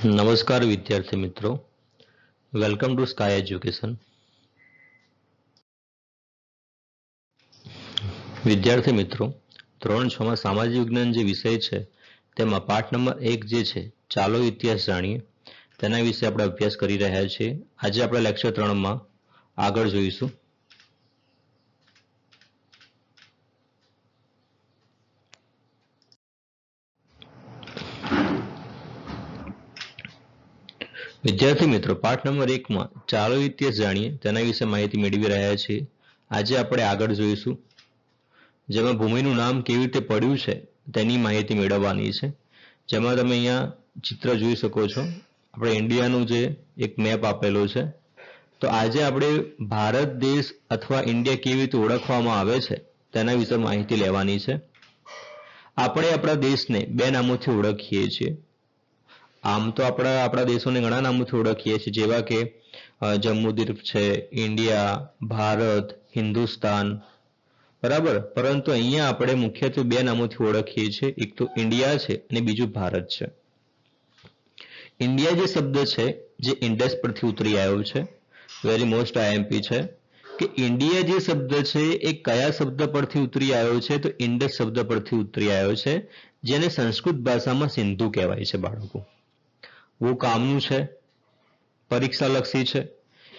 નમસ્કાર વિદ્યાર્થી મિત્રો, વેલકમ ટુ સ્કાય એજ્યુકેશન. વિદ્યાર્થી મિત્રો, ધોરણ 6 માં સામાજિક વિજ્ઞાન જે વિષય છે તેમાં પાઠ નંબર 1 જે છે ચાલો ઇતિહાસ જાણીએ તેના વિશે આપણે અભ્યાસ કરી રહ્યા છીએ. આજે આપણે લેક્ચર 3 માં આગળ જોઈશું. વિદ્યાર્થી મિત્રો, પાઠ નંબર 1 માં ચાલો ઇતિહાસ જાણીએ તેના વિશે માહિતી મેળવી રહ્યા છીએ. આજે આપણે આગળ જોઈશું, જેમાં ભૂમિનું નામ કેવી રીતે પડ્યું છે તેની માહિતી મેળવવાની છે. જેમાં તમે અહીંયા ચિત્ર જોઈ શકો છો. આપણે ઇન્ડિયાનું જે એક મેપ આપેલો છે, તો આજે આપણે ભારત દેશ અથવા ઇન્ડિયા કેવી રીતે ઓળખવામાં આવે છે તેના વિશે માહિતી લેવાની છે. આપણે આપણા દેશને બે નામોથી ઓળખીએ છીએ. આમ તો આપણા દેશોને ઘણા નામોથી ઓળખીએ છીએ, જેવા કે જમ્મુદ્વીપ છે, ઇન્ડિયા, ભારત, હિન્દુસ્તાન, બરાબર. પરંતુ અહીંયા આપણે મુખ્યત્વે બે નામોથી ઓળખીએ છીએ, એક તો ઇન્ડિયા છે અને બીજું ભારત છે. ઇન્ડિયા જે શબ્દ છે જે ઇન્ડસ પરથી ઉતરી આવ્યો છે. વેરી મોસ્ટ આઈએમપી છે કે ઇન્ડિયા જે શબ્દ છે એ કયા શબ્દ પરથી ઉતરી આવ્યો છે? તો ઇન્ડસ શબ્દ પરથી ઉતરી આવ્યો છે, જેને સંસ્કૃત ભાષામાં સિંધુ કહેવાય છે. બાળકો, બહુ કામનું છે, પરીક્ષાલક્ષી છે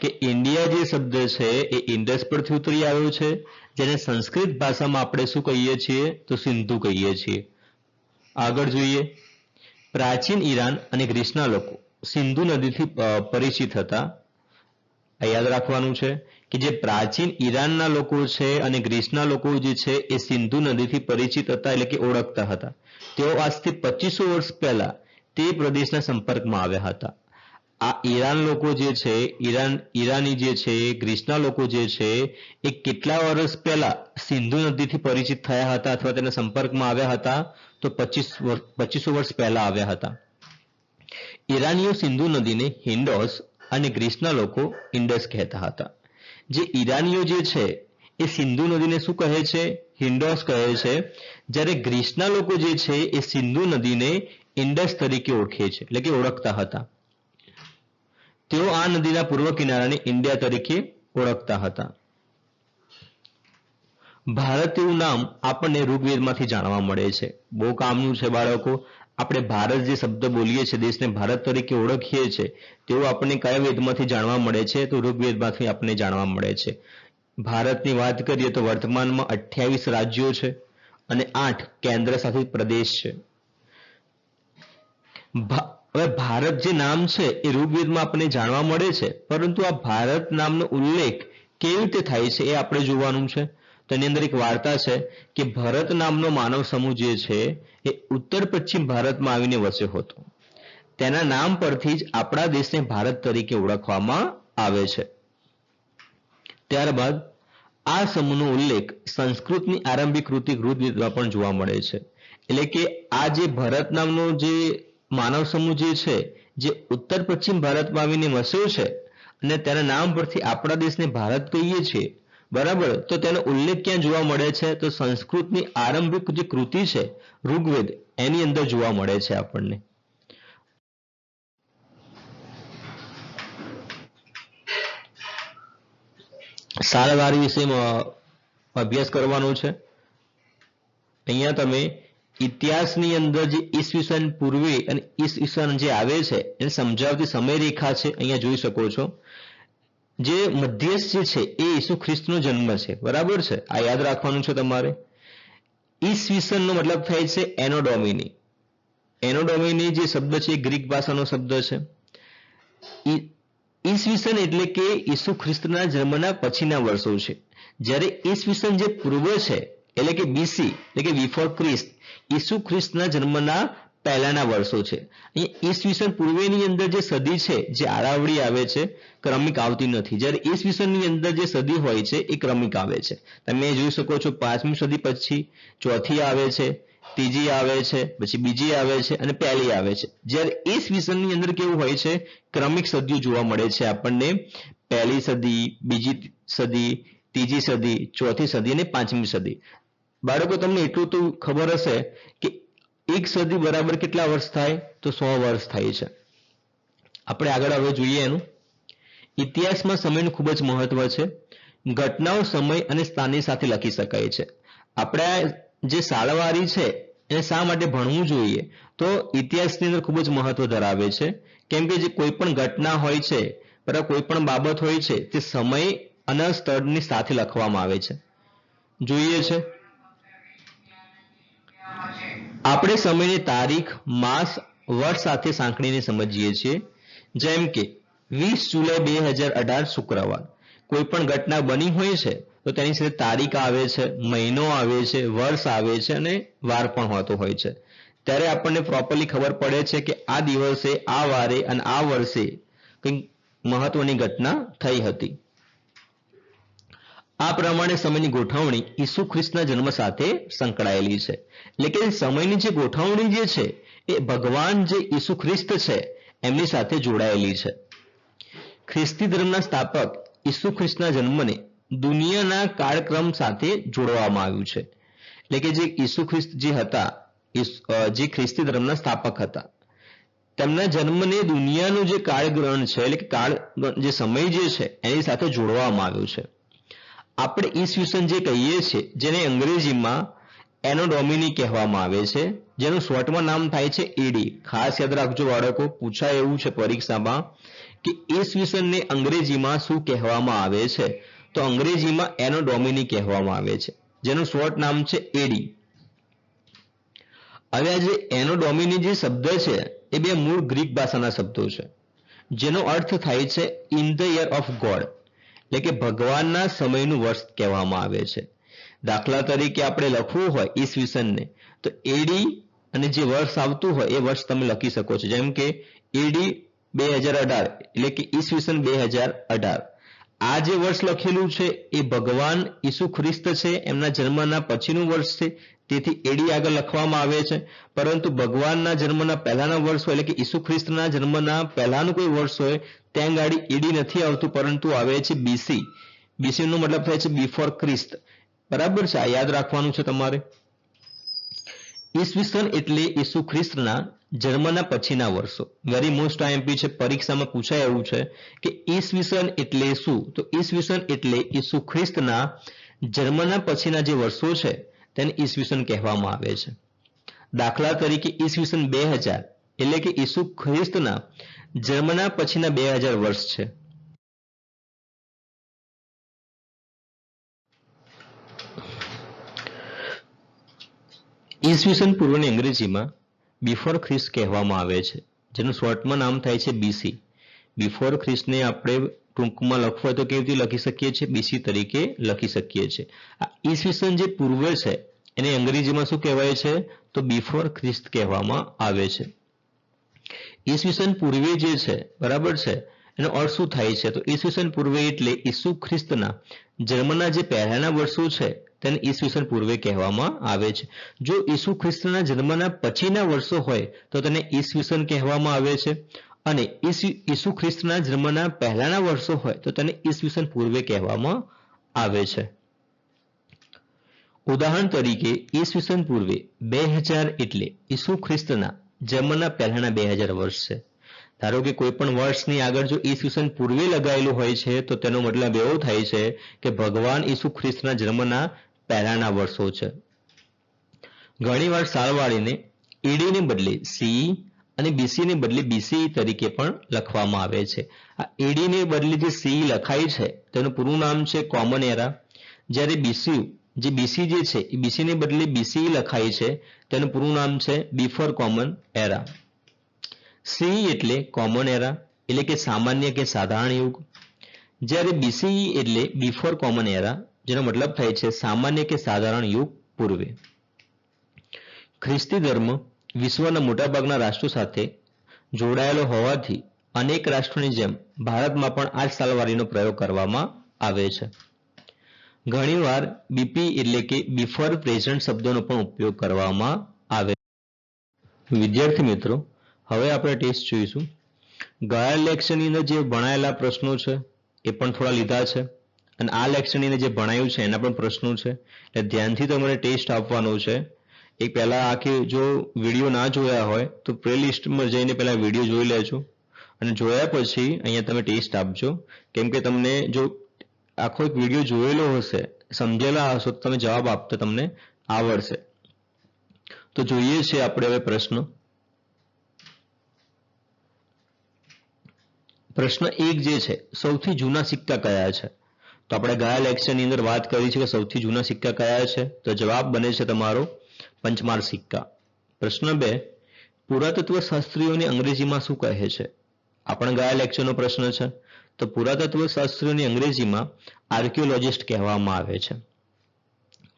કે ઇન્ડિયા જે શબ્દ છે એ ઇન્ડસ પરથી ઉતરી આવ્યો છે, જેને સંસ્કૃત ભાષામાં આપણે શું કહીએ છીએ? તો સિંધુ કહીએ છીએ. આગળ જોઈએ, પ્રાચીન ઈરાન અને ગ્રીસના લોકો સિંધુ નદીથી પરિચિત હતા. યાદ રાખવાનું છે કે જે પ્રાચીન ઈરાનના લોકો છે અને ગ્રીસના લોકો જે છે એ સિંધુ નદીથી પરિચિત હતા, એટલે કે ઓળખતા હતા. તેઓ આજથી 2500 વર્ષ પહેલા તે પ્રદેશના સંપર્કમાં આવ્યા હતા. આ ઈરાન લોકો જે છે, ઈરાની જે છે, ગ્રીસના લોકો જે છે એ કેટલા વર્ષ પહેલા સિંધુ નદીથી પરિચિત થયા હતા અથવા તેના સંપર્કમાં આવ્યા હતા? તો 2500 વર્ષ પહેલા આવ્યા હતા. ઈરાનીઓ સિંધુ નદીને હિન્ડોસ અને ગ્રીસના લોકો ઇન્ડસ કહેતા હતા. જે ઈરાનીઓ જે છે એ સિંધુ નદીને શું કહે છે? હિન્ડોસ કહે છે. જ્યારે ગ્રીસના લોકો જે છે એ સિંધુ નદીને ઇન્ડસ તરીકે ઓળખે છે, એટલે કે ઓળખતા હતા. તેઓ આ નદીના પૂર્વ કિનારાને ઇન્ડિયા તરીકે ઓળખતા હતા. ભારત એવું નામ આપણને ઋગ્વેદમાંથી જાણવા મળે છે. બહુ કામનું છે બાળકો. આપણે ભારત જે શબ્દ બોલીએ છીએ, દેશને ભારત તરીકે ઓળખીએ છીએ, તેવું આપણને કયા વેદમાંથી જાણવા મળે છે? તો ઋગ્વેદમાંથી આપણને જાણવા મળે છે. ભારતની વાત કરીએ તો વર્તમાનમાં 28 રાજ્યો છે અને 8 કેન્દ્ર શાસિત પ્રદેશ છે. હવે ભારત જે નામ છે એ ઋગ્વેદમાં આપણને જાણવા મળે છે, પરંતુ આ ભારત નામનો ઉલ્લેખ કેવી રીતે થાય છે એ આપણે જોવાનું છે. તો એની અંદર એક વાર્તા છે કે ભરત નામનો માનવ સમૂહ જે છે એ ઉત્તર પશ્ચિમ ભારતમાં આવીને વસ્યો હતો. તેના નામ પરથી જ આપણા દેશને ભારત તરીકે ઓળખવામાં આવે છે. ત્યારબાદ આ સમૂહનો ઉલ્લેખ સંસ્કૃતની આરંભિક કૃતિ ઋગ્વેદમાં પણ જોવા મળે છે. એટલે કે આ જે ભરત નામનો જે માનવ સમૂહ જે છે, જે ઉત્તર પશ્ચિમ ભારતમાં આવીને વસ્યો છે અને તેના નામ પરથી આપણા દેશને ભારત કહીએ છીએ, બરાબર. તો તેનો ઉલ્લેખ ક્યાં જોવા મળે છે? તો સંસ્કૃતની આરંભિક જે કૃતિ છે ઋગ્વેદ, એની અંદર જોવા મળે છે આપણને. સાલવાર વિશે અભ્યાસ કરવાનો છે. અહીંયા તમે ઇતિહાસની અંદર જે ઈસવીસન પૂર્વે અને ઈસવીસન જે આવે છે એને સમજાવતી સમયરેખા છે, અહીંયા જોઈ શકો છો. જે મધ્યસ્થ જે છે એ ઈસુ ખ્રિસ્તનો જન્મ છે, બરાબર છે. આ યાદ રાખવાનું છે તમારે. ઈસવીસનનો મતલબ થાય છે એનો ડોમિની. એનો ડોમિની જે શબ્દ છે એ ગ્રીક ભાષાનો શબ્દ છે. ઈસવીસન એટલે કે ઈસુ ખ્રિસ્તના જન્મના પછીના વર્ષો છે. જ્યારે ઈસવીસન જે પૂર્વ છે એટલે કે બીસી, એટલે કે બિફોર ક્રિસ્ટ, ઈસુ ખ્રિસ્તના જન્મના પહેલાના વર્ષો છે. અહીંયા ઈસવીસન પૂર્વેની અંદર જે સદી છે જે આરાવળી આવે છે, ક્રમિક આવતી નથી. જ્યારે ઈસવીસનની અંદર જે સદી હોય છે એ ક્રમિક આવે છે. તમે જોઈ શકો છો 5મી સદી પછી ચોથી આવે છે, ત્રીજી આવે છે, પછી બીજી આવે છે અને પહેલી આવે છે. જ્યારે ઈસવીસનની અંદર કેવું હોય છે? ક્રમિક સદીઓ જોવા મળે છે આપણને. પહેલી સદી, બીજી સદી, ત્રીજી સદી, ચોથી સદી અને 5મી સદી. બાળકો, તમને એટલું તો ખબર હશે કે એક સદી બરાબર કેટલા વર્ષ થાય? તો 100 વર્ષ થાય છે. આપણે આગળ હવે જોઈએ એનું. ઇતિહાસમાં સમયનું ખૂબ જ મહત્વ છે. ઘટનાઓ સમય અને સ્થાનની સાથે લખી શકાય છે. આપણે જે સાલવારી છે એને શા માટે ભણવું જોઈએ? તો ઇતિહાસની અંદર ખૂબ જ મહત્વ ધરાવે છે. કેમ કે જે કોઈ પણ ઘટના હોય છે, બરાબર, કોઈ પણ બાબત હોય છે તે સમય અને સ્થળની સાથે લખવામાં આવે છે. જોઈએ છે આપણે સમયની તારીખ, માસ, વર્ષ સાથે સાંકળીને સમજીએ છીએ. જેમ કે 20 જુલાઈ 2018 શુક્રવાર. કોઈ પણ ઘટના બની હોય છે તો તેની સાથે તારીખ આવે છે, મહિનો આવે છે, વર્ષ આવે છે અને વાર પણ હોતો હોય છે. ત્યારે આપણને પ્રોપરલી ખબર પડે છે કે આ દિવસે, આ વારે અને આ વર્ષે કંઈક મહત્વની ઘટના થઈ હતી. આ પ્રમાણે સમયની ગોઠવણી ઈસુ ખ્રિસ્તના જન્મ સાથે સંકળાયેલી છે. એટલે કે સમયની જે ગોઠવણી જે છે એ ભગવાન જે ઈસુ ખ્રિસ્ત છે એમની સાથે જોડાયેલી છે. ખ્રિસ્તી ધર્મના સ્થાપક ઈસુ ખ્રિસ્તના જન્મને દુનિયાના કાળક્રમ સાથે જોડવામાં આવ્યું છે. એટલે કે જે ઈસુ ખ્રિસ્ત જે હતા, જે ખ્રિસ્તી ધર્મના સ્થાપક હતા, તેમના જન્મને દુનિયાનું જે કાળગ્રહણ છે, એટલે કે કાળ જે સમય જે છે એની સાથે જોડવામાં આવ્યું છે. આપણે ઈસવીસન જે કહીએ છીએ જેને અંગ્રેજીમાં એનો ડોમિની કહેવામાં આવે છે, જેનું શોર્ટમાં નામ થાય છે એડી. ખાસ યાદ રાખજો બાળકો, પૂછાય એવું છે પરીક્ષામાં કે ઈસવીસનને અંગ્રેજીમાં શું કહેવામાં આવે છે? તો અંગ્રેજીમાં એનો ડોમિની કહેવામાં આવે છે, જેનું શોર્ટ નામ છે એડી. હવે આ જે એનો ડોમિની જે શબ્દ છે એ બે મૂળ ગ્રીક ભાષાના શબ્દો છે, જેનો અર્થ થાય છે in the year of God, એટલે કે ભગવાનના સમયનું વર્ષ કહેવામાં આવે છે. દાખલા તરીકે આપણે લખવું હોય ઈસવીસનને તો એડી અને જે વર્ષ આવતું હોય એ વર્ષ તમે લખી શકો છો. જેમ કે એડી 2018 એટલે કે ઈસવીસન 2018. આ જે વર્ષ લખેલું છે એ ભગવાન ઈસુ ખ્રિસ્ત છે એમના જન્મના પછીનું વર્ષ છે, તેથી એડી આગળ લખવામાં આવે છે. પરંતુ ભગવાનના જન્મના પહેલાના વર્ષ હોય, એટલે કે ઈસુ ખ્રિસ્તના જન્મના પહેલાનું કોઈ વર્ષ હોય ત્યાં ગાડી એડી નથી આવતું, પરંતુ આવે છે બીસી. બીસી નો મતલબ થાય છે બિફોર ક્રિસ્ત. બરાબર છે, આ યાદ રાખવાનું છે તમારે. ઈસવીસન એટલે ઈસુ ખ્રિસ્તના જન્મના પછીના વર્ષો. વેરી મોસ્ટ આઈએમપી છે, પરીક્ષામાં પૂછાય એવું છે કે ઈસવીસન એટલે શું? તો ઈસવીસન એટલે ઈસુ ખ્રિસ્તના જન્મના પછીના જે વર્ષો છે તેને ઈસવીસન કહેવામાં આવે છે. દાખલા તરીકે ઈસવીસન 2000 એટલે કે ઈસુ ખ્રિસ્તના જન્મના પછીના 2000 વર્ષ છે. ઈસવીસન પૂર્વની અંગ્રેજીમાં બિફોર ખ્રિસ્ત કહેવામાં આવે છે, જેનું શોર્ટમાં નામ થાય છે બીસી. બિફોર ખ્રિસ્તને આપણે ટૂંકમાં લખવું હોય તો કેવી રીતે લખી શકીએ છીએ? બીસી તરીકે લખી શકીએ છીએ. આ ઈસવીસન જે પૂર્વ છે એને અંગ્રેજીમાં શું કહેવાય છે? તો બિફોર ખ્રિસ્ત કહેવામાં આવે છે. ઈસવીસન પૂર્વે જે છે, બરાબર છે, એનો અર્થ શું થાય છે? તો ઈસવીસન પૂર્વે એટલે ઈસુ ખ્રિસ્તના જન્મના જે પહેલાના વર્ષો છે તેને ઈસવીસન પૂર્વે કહેવામાં આવે છે. જો ઈસુ ખ્રિસ્તના જન્મના પછીના વર્ષો હોય તો તેને ઈસવીસન કહેવામાં આવે છે, અને ઈસુ ખ્રિસ્તના જન્મના પહેલાના વર્ષો હોય તો તેને ઈસવીસન પૂર્વે કહેવામાં આવે છે. ઉદાહરણ તરીકે ઈસવીસન પૂર્વે 2000 એટલે ઈસુ ખ્રિસ્તના જન્મના પહેલાના 2000 વર્ષ છે. ધારો કે કોઈ પણ વર્ષની આગળ જો ઈસવીસન પૂર્વે લગાવેલું હોય છે તો તેનો મતલબ એવો થાય છે કે ભગવાન ઈસુ ખ્રિસ્તના જન્મના પહેલાના વર્ષો છે. ઘણીવાર સાલવાળીને એડીને બદલે સી અને બીસીને બદલે બીસી તરીકે પણ લખવામાં આવે છે. આ એડીને બદલે જે સી લખાય છે તેનું પૂરું નામ છે કોમન એરા, જ્યારે બીસી જે છે એ બીસીને બદલે બીસી લખાય છે તેનું પૂરું નામ છે બિફોર કોમન એરા. સી એટલે કોમન એરા એટલે કે સામાન્ય કે સાધારણ યુગ, જ્યારે બીસી એટલે બિફોર કોમન એરા, જેનો મતલબ થાય છે સામાન્ય કે સાધારણ યુગ પૂર્વે. ખ્રિસ્તી ધર્મ વિશ્વના મોટાભાગના રાષ્ટ્રો સાથે જોડાયેલો હોવાથી અનેક રાષ્ટ્રોની જેમ ભારતમાં પણ આ જ સાલવારીનો પ્રયોગ કરવામાં આવે છે. ઘણીવાર બીપી એટલે કે બિફોર પ્રેઝન્ટ શબ્દનો પણ ઉપયોગ કરવામાં આવે છે. વિદ્યાર્થી મિત્રો, હવે આપણે ટેસ્ટ જોઈશું. ગયા લેક્ચરની અંદર જે ભણાયેલા પ્રશ્નો છે એ પણ થોડા લીધા છે, અને આ લેક્ચરની અંદર જે ભણાયું છે એના પણ પ્રશ્નો છે, એટલે ધ્યાનથી તમારે ટેસ્ટ આપવાનો છે. એ પહેલા આખી જો વિડીયો ના જોયા હોય તો પ્લેલિસ્ટમાં જઈને પહેલા વિડીયો જોઈ લેજો, અને જોયા પછી અહીંયા તમે ટેસ્ટ આપજો, કેમ કે તમને જો આખો એક વિડીયો જોયેલો હશે, સમજેલા હશો તો તમે જવાબ આપતા તમને આવડશે. તો જોઈએ છે આપણે હવે પ્રશ્ન. પ્રશ્ન 1 જે છે, સૌથી જૂના સિક્કા કયા છે? તો આપણે ગયા લેક્ચરની અંદર વાત કરી છે કે સૌથી જૂના સિક્કા કયા છે? તો જવાબ બને છે તમારો પંચમાર સિક્કા. પ્રશ્ન 2, પુરાતત્વ શાસ્ત્રીઓને અંગ્રેજીમાં શું કહે છે? આપણા ગયા લેક્ચરનો પ્રશ્ન છે. તો પુરાતત્વ શાસ્ત્રીઓને અંગ્રેજીમાં આર્કિયોલોજિસ્ટ કહેવામાં આવે છે.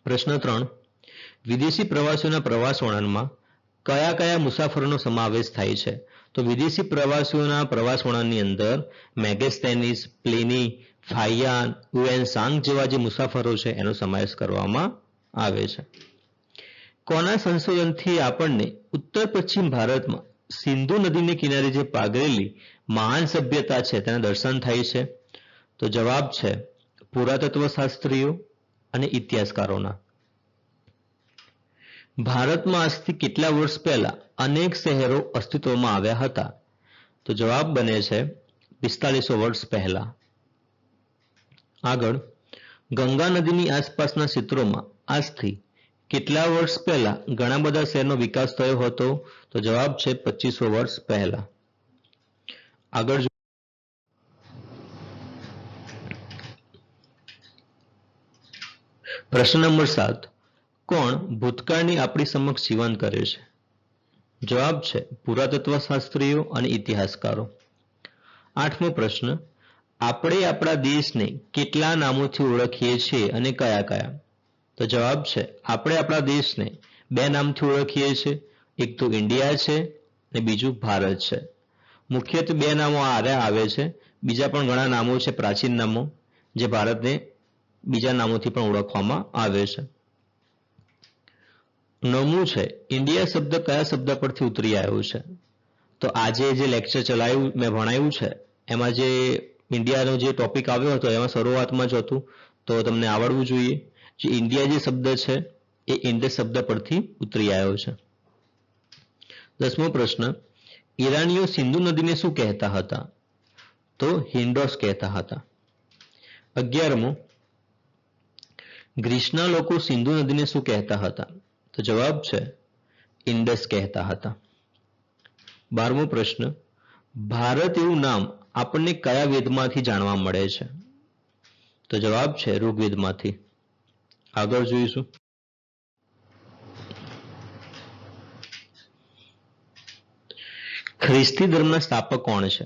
પ્રશ્ન 3, વિદેશી પ્રવાસીઓના પ્રવાસ વર્ણનમાં કયા કયા મુસાફરોનો સમાવેશ થાય છે? તો વિદેશી પ્રવાસીઓના પ્રવાસ વર્ણનની અંદર મેગેસ્થેનીસ, પ્લિની, ફાયન, હુએન સાંગ જેવા જે મુસાફરો છે એનો સમાવેશ કરવામાં આવે છે. કોના સંશોધનથી આપણને ઉત્તર પશ્ચિમ ભારતમાં સિંધુ નદીને કિનારે જે પાગરેલી મહાન સભ્યતા છે તેના દર્શન થાય છે? તો જવાબ છે પુરાતત્વ શાસ્ત્રીઓ અને ઇતિહાસકારોના. ભારતમાં આજથી કેટલા વર્ષ પહેલા અનેક શહેરો અસ્તિત્વમાં આવ્યા હતા? તો જવાબ બને છે 4500 વર્ષ પહેલા. આગળ, ગંગા નદીની આસપાસના ક્ષેત્રોમાં આજથી કેટલા વર્ષ પહેલા ઘણા બધા શહેરનો વિકાસ થયો હતો? તો જવાબ છે 2500 વર્ષ પહેલા. આગળ પ્રશ્ન નંબર 7, કોણ ભૂતકાળની આપણી સમક્ષ જીવન કરે છે? જવાબ છે પુરાતત્વ શાસ્ત્રીઓ અને ઇતિહાસકારો. 8મો પ્રશ્ન, આપણે આપણા દેશને કેટલા નામોથી ઓળખીએ છીએ અને કયા કયા? તો જવાબ છે આપણે આપણા દેશને 2 નામથી ઓળખીએ છીએ. એક તો ઇન્ડિયા છે અને બીજું ભારત છે. મુખ્યત્વે 2 નામો આવે છે. બીજા પણ ઘણા નામો છે, પ્રાચીન નામો, જે ભારતને બીજા નામોથી પણ ઓળખવામાં આવે છે. 9મું છે, ઇન્ડિયા શબ્દ કયા શબ્દ પરથી ઉતરી આવ્યો છે? તો આજે જે લેક્ચર ચલાવ્યું મેં ભણાવ્યું છે એમાં જે ઇન્ડિયાનો જે ટોપિક આવ્યો હતો એમાં શરૂઆતમાં જ હતું, તો તમને આવડવું જોઈએ. જે ઇન્ડિયા જે શબ્દ છે એ ઇન્ડસ શબ્દ પરથી ઉતરી આવ્યો છે. 10મો પ્રશ્ન, ઈરાનીઓ સિંધુ નદીને શું કહેતા હતા? તો હિન્ડોસ કહેતા હતા. 11મો, ગ્રીસના લોકો સિંધુ નદીને શું કહેતા હતા? તો જવાબ છે ઇન્ડસ કહેતા હતા. 12મો પ્રશ્ન, ભારત એવું નામ આપણને કયા વેદમાંથી જાણવા મળે છે? તો જવાબ છે ઋગ્વેદમાંથી. આગળ જોઈશું. ખ્રિસ્તી ધર્મના સ્થાપક કોણ છે?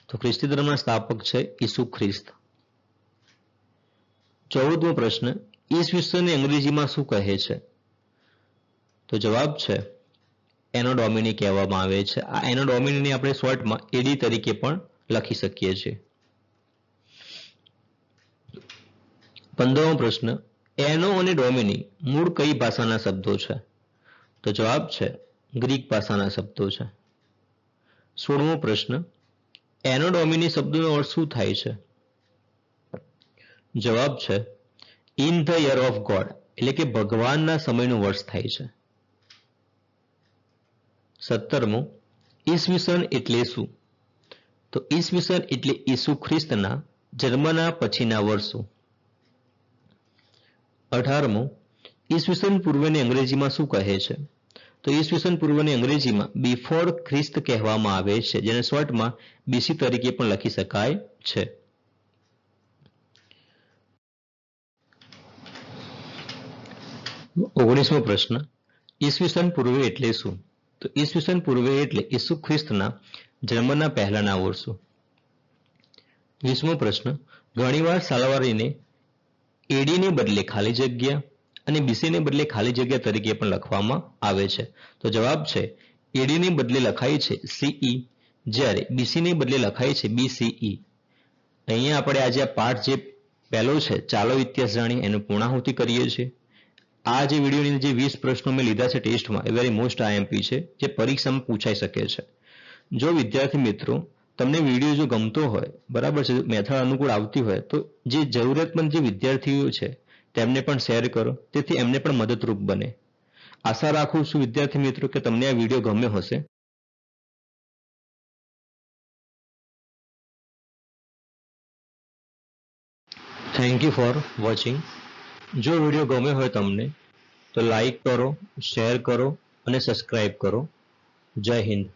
તો ખ્રિસ્તી ધર્મના સ્થાપક છે ઈસુ ખ્રિસ્ત. 14મો પ્રશ્ન, ઈસવીસનને અંગ્રેજીમાં શું કહે છે? તો જવાબ છે એનો ડોમિની કહેવામાં આવે છે. આ એનો ડોમિનીને આપણે શોર્ટમાં એડી તરીકે પણ લખી શકીએ છીએ. 15મો પ્રશ્ન, એનો અને ડોમિની મૂળ કઈ ભાષાના શબ્દો છે? તો જવાબ છે ગ્રીક ભાષાના શબ્દો છે. 16મો પ્રશ્ન, એનો ડોમિની શબ્દનો અર્થ શું થાય છે? જવાબ છે in the year of God, એટલે કે ભગવાનના સમયનું વર્ષ થાય છે. 17મો, ઈસવીસન એટલે શું? તો ઈસવીસન એટલે ઈસુ ખ્રિસ્તના જન્મના પછીના વર્ષો. 18મો, ઈસવીસન પૂર્વેને અંગ્રેજીમાં શું કહે છે? તો ઈસવીસન પૂર્વને અંગ્રેજીમાં બિફોર ખ્રિસ્ત કહેવામાં આવે છે, જેને શોર્ટમાં બીસી તરીકે પણ લખી શકાય છે. 19મો પ્રશ્ન, ઈસવીસન પૂર્વે એટલે શું? તો ઈસવીસન પૂર્વે એટલે ઈસુ ખ્રિસ્તના જન્મના પહેલાના વર્ષો. 20મો પ્રશ્ન, ઘણીવાર સાલવારીને એડીને બદલે ખાલી જગ્યા અને બીસીને બદલે ખાલી જગ્યા તરીકે પણ લખવામાં આવે છે. તો જવાબ છે એડીને બદલે લખાય છે સીઈ, જ્યારે બીસીને બદલે લખાય છે બીસીઈ. અહીંયા આપણે આજે આ પાઠ જે પહેલો છે ચાલો ઇતિહાસ જાણીએ એનું પૂર્ણાહુતિ કરીએ છીએ. આ જે વિડીયોની જે 20 પ્રશ્નો મેં લીધા છે ટેસ્ટમાં એ વેરી મોસ્ટ આઈએમપી છે, જે પરીક્ષામાં પૂછાઈ શકે છે. જો વિદ્યાર્થી મિત્રો તમને વિડીયો જો ગમતો હોય, બરાબર છે, મેથડ અનુકૂળ આવતી હોય તો જે જરૂરિયાતમંદ જે વિદ્યાર્થીઓ છે તેમને પણ શેર કરો, તેથી એમને પણ મદદરૂપ બને. આશા રાખું છું વિદ્યાર્થી મિત્રો કે તમને આ વિડીયો ગમ્યો હશે. Thank you for watching. જો વિડીયો ગમ્યો હોય તમને તો લાઈક કરો, શેર કરો અને સબસ્ક્રાઈબ કરો. જય હિન્દ.